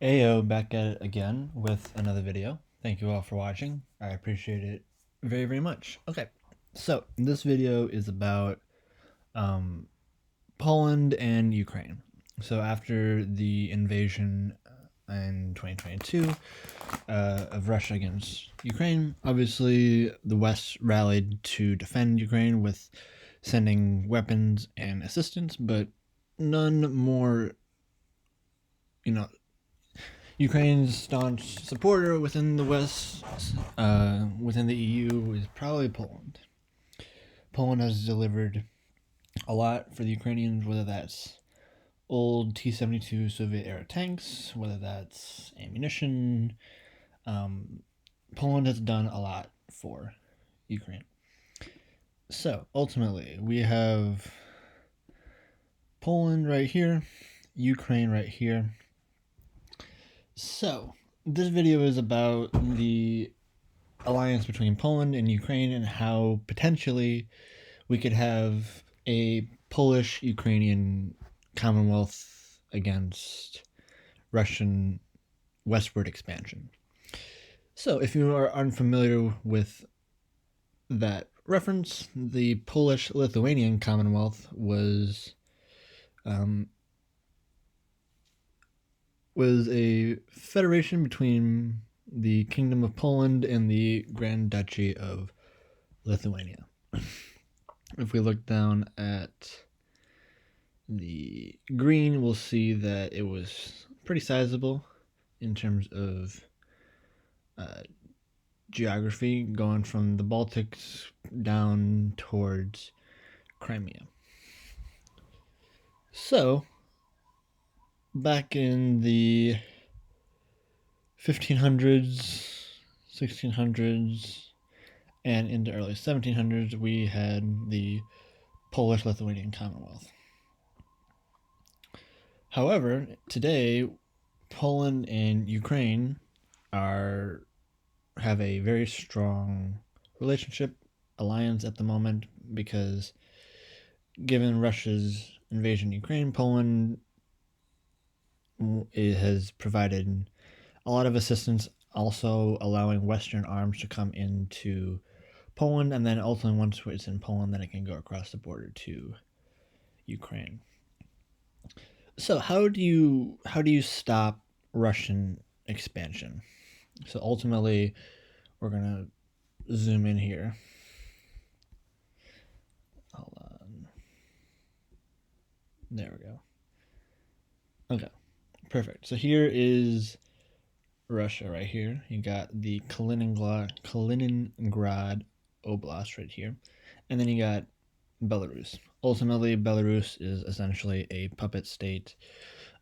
Ayo, back at it again with another video. Thank you all for watching. I appreciate it very, very much. Okay, so this video is about Poland and Ukraine. So after the invasion in 2022 of Russia against Ukraine, obviously the West rallied to defend Ukraine with sending weapons and assistance, but none more, Ukraine's staunch supporter within the West, within the EU, is probably Poland. Poland has delivered a lot for the Ukrainians, whether that's old T-72 Soviet-era tanks, whether that's ammunition. Poland has done a lot for Ukraine. So, ultimately, we have Poland right here, Ukraine right here. So, this video is about the alliance between Poland and Ukraine and how potentially we could have a Polish-Ukrainian Commonwealth against Russian westward expansion. So, if you are unfamiliar with that reference, the Polish-Lithuanian Commonwealth was a federation between the Kingdom of Poland and the Grand Duchy of Lithuania. If we look down at the green, we'll see that it was pretty sizable in terms of geography, going from the Baltics down towards Crimea. So, back in the 1500s, 1600s, and into early 1700s, we had the Polish-Lithuanian Commonwealth. However, today, Poland and Ukraine have a very strong relationship, alliance at the moment, because given Russia's invasion of Ukraine, Poland has provided a lot of assistance, also allowing Western arms to come into Poland, and then ultimately once it's in Poland, then it can go across the border to Ukraine. So how do you stop Russian expansion? So ultimately, we're gonna zoom in here. Hold on. There we go. Okay, perfect. So here is Russia right here. You got the Kaliningrad Oblast right here. And then you got Belarus. Ultimately, Belarus is essentially a puppet state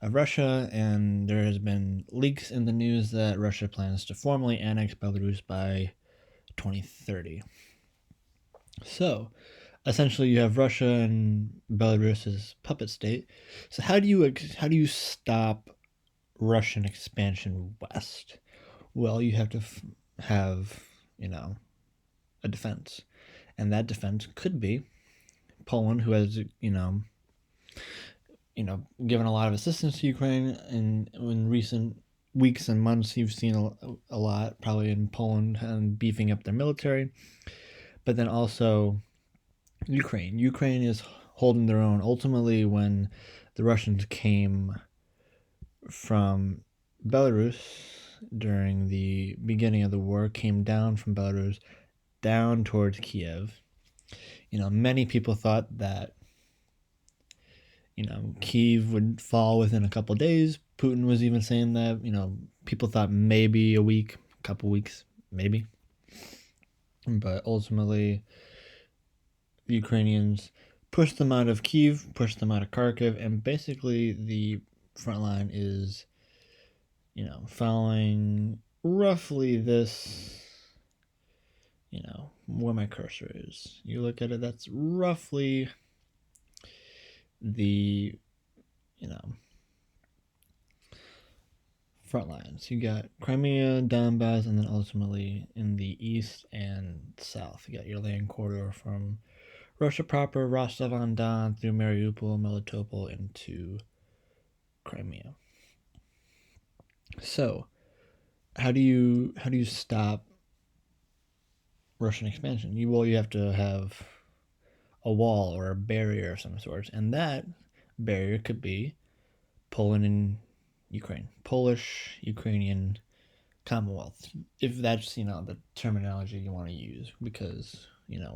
of Russia, and there has been leaks in the news that Russia plans to formally annex Belarus by 2030. So, essentially, you have Russia and Belarus as puppet state. So, how do you stop Russian expansion west? Well, you have to have a defense, and that defense could be Poland, who has given a lot of assistance to Ukraine, and in recent weeks and months, you've seen a lot probably in Poland and beefing up their military, but then also Ukraine. Ukraine is holding their own. Ultimately, when the Russians came from Belarus during the beginning of the war, came down from Belarus down towards Kiev. Many people thought that Kiev would fall within a couple of days. Putin was even saying that. People thought maybe a week, a couple weeks, maybe. But ultimately, the Ukrainians pushed them out of Kiev, pushed them out of Kharkiv, and basically the front line is, following roughly this, where my cursor is. You look at it, that's roughly the, front lines. You got Crimea, Donbass, and then ultimately in the east and south, you got your land corridor from Russia proper, Rostov-on-Don, through Mariupol, Melitopol, into Crimea. So, how do you stop Russian expansion? You have to have a wall or a barrier of some sort, and that barrier could be Poland and Ukraine, Polish-Ukrainian Commonwealth, if that's the terminology you want to use, because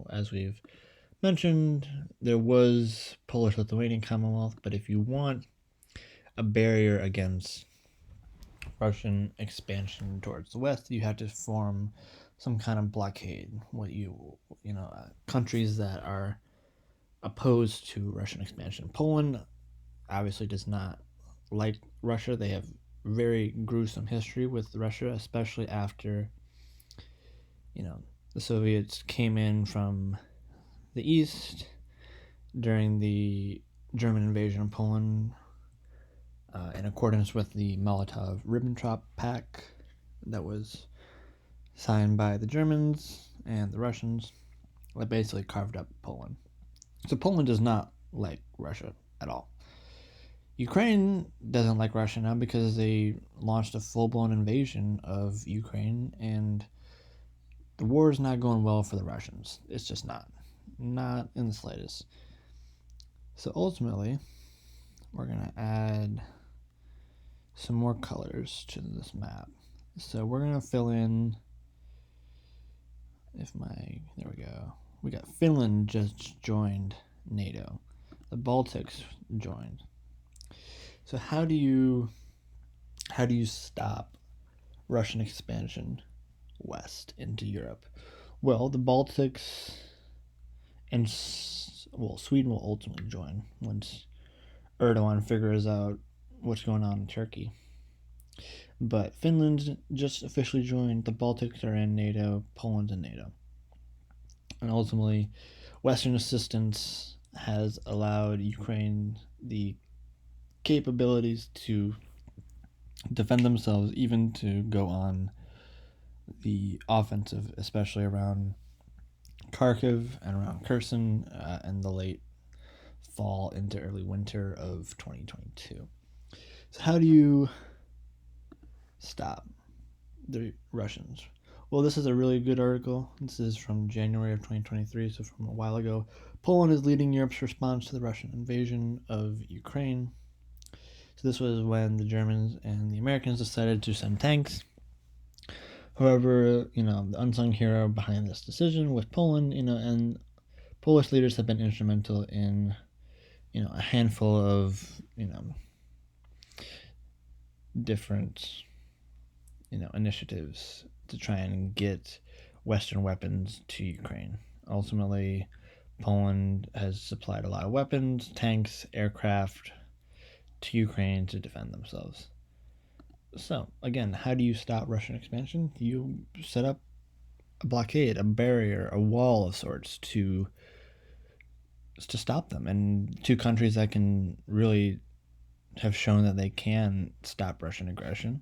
as we've mentioned, there was Polish-Lithuanian Commonwealth, but if you want a barrier against Russian expansion towards the west, you have to form some kind of blockade. Countries that are opposed to Russian expansion. Poland obviously does not like Russia. They have very gruesome history with Russia, especially after the Soviets came in from the east during the German invasion of Poland, in accordance with the Molotov-Ribbentrop Pact that was signed by the Germans and the Russians, that basically carved up Poland. So Poland does not like Russia at all. Ukraine doesn't like Russia now because they launched a full-blown invasion of Ukraine, and the war is not going well for the Russians. It's just not in the slightest. So ultimately, we're going to add some more colors to this map. So we're going to fill in, there we go. We got Finland just joined NATO. The Baltics joined. So how do you stop Russian expansion west into Europe? Well, the Baltics and Sweden will ultimately join once Erdogan figures out what's going on in Turkey. But Finland just officially joined. The Baltics are in NATO. Poland's in NATO. And ultimately, Western assistance has allowed Ukraine the capabilities to defend themselves, even to go on the offensive, especially around Kharkiv and around Kherson in the late fall into early winter of 2022. So how do you stop the Russians? Well, this is a really good article. This is from January of 2023, so from a while ago. Poland is leading Europe's response to the Russian invasion of Ukraine. So this was when the Germans and the Americans decided to send tanks. However, the unsung hero behind this decision was Poland, and Polish leaders have been instrumental in, a handful of, different, initiatives to try and get Western weapons to Ukraine. Ultimately, Poland has supplied a lot of weapons, tanks, aircraft to Ukraine to defend themselves. So, again, how do you stop Russian expansion? You set up a blockade, a barrier, a wall of sorts to stop them. And two countries that can really have shown that they can stop Russian aggression,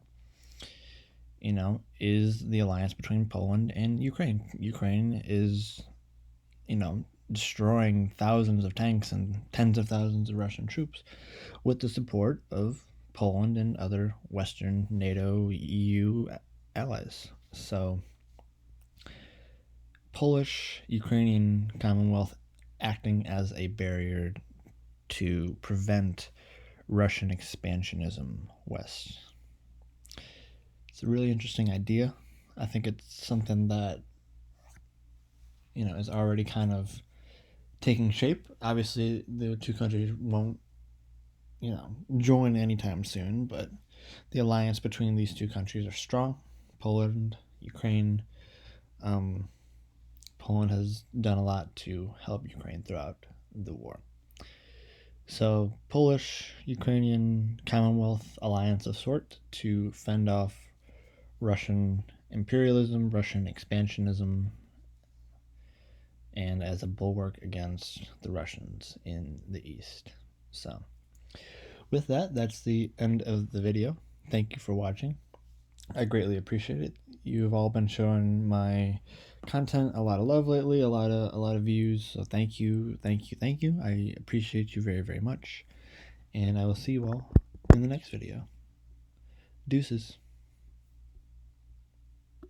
is the alliance between Poland and Ukraine. Ukraine is, destroying thousands of tanks and tens of thousands of Russian troops with the support of Poland and other Western NATO, EU allies. So, Polish-Ukrainian Commonwealth acting as a barrier to prevent Russian expansionism west. It's a really interesting idea. I think it's something that, is already kind of taking shape. Obviously, the two countries won't, join anytime soon, but the alliance between these two countries are strong. Poland, Ukraine. Poland has done a lot to help Ukraine throughout the war. So, Polish-Ukrainian Commonwealth alliance of sort to fend off Russian imperialism, Russian expansionism, and as a bulwark against the Russians in the east. So, with that, that's the end of the video. Thank you for watching. I greatly appreciate it. You've all been showing my content a lot of love lately, a lot of views. So thank you. I appreciate you very, very much. And I will see you all in the next video. Deuces.